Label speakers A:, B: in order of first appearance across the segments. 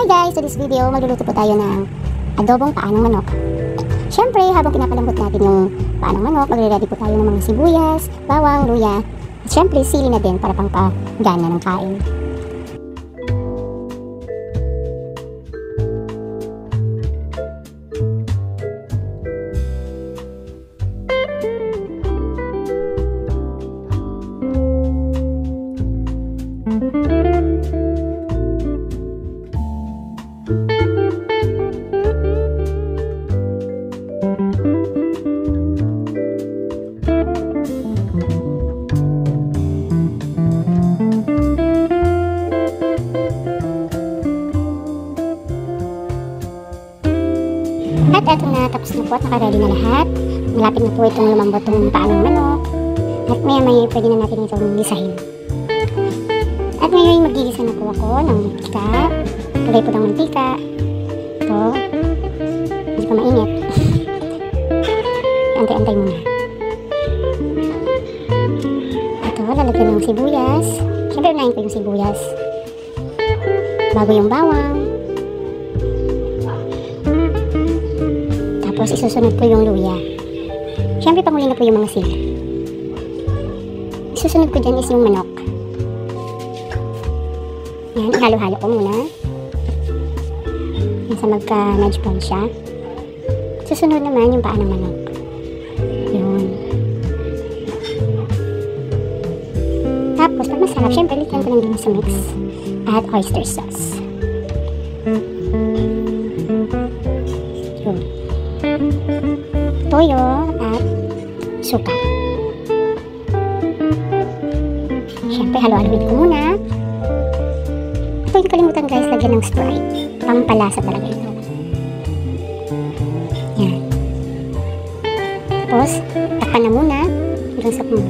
A: Hi guys! So this video, magluluto po tayo ng adobong paa ng manok. Siyempre, habang pinapalambot natin yung paa ng manok, magre-ready po tayo ng mga sibuyas, bawang, luya, at siyempre sili na din para pang-pagana ng kain. At eto na, tapos na po at naka-ready na lahat. Malapit na po itong lumambot ng paa ng manok. At maya-maya pwede na natin itong gisahin. At ngayon mag-gigisa na po ako ng mantika. Lagay po ng mantika. Ito. Hindi pa mainit. Antay-antay muna. Ito, lalagyan ng sibuyas. Siyempre unahin ko yung sibuyas. Bago yung bawang. Tapos isusunod ko yung luya. Siyempre panghuli na po yung mga sili. Isusunod ko dyan is yung manok. Yan, ihalo-halo ko muna. Yan sa magka-nudge brown siya. Susunod naman yung paa ng manok. Yun. Tapos pag masarap, siyempre lagyan ko lang din sa mix at oyster sauce. Yun. Toyo at suka. Siyempre, halo-haloin ko muna. Ito yung kalimutan guys, lagyan ng Sprite. Pampalasa talaga ito. Yan. Tapos, takpan na muna hanggang sa puno.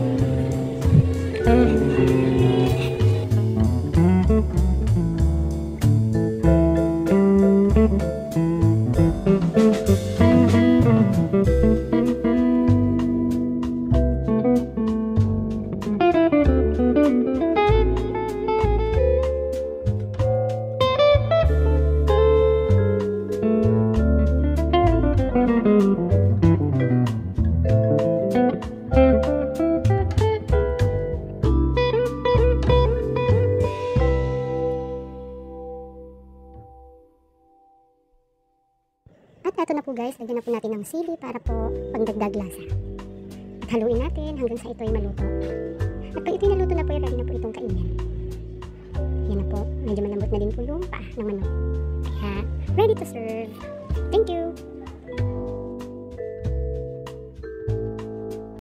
A: At eto na po guys, lagyan na po natin ng sili para po pangdagdag lasa. At haluin natin hanggang sa ito ay maluto. At pag ito'y naluto na po, ready na po itong kainin. Yan na po, medyo malambot na din po yung paa ng manok. Kaya, ready to serve. Thank you!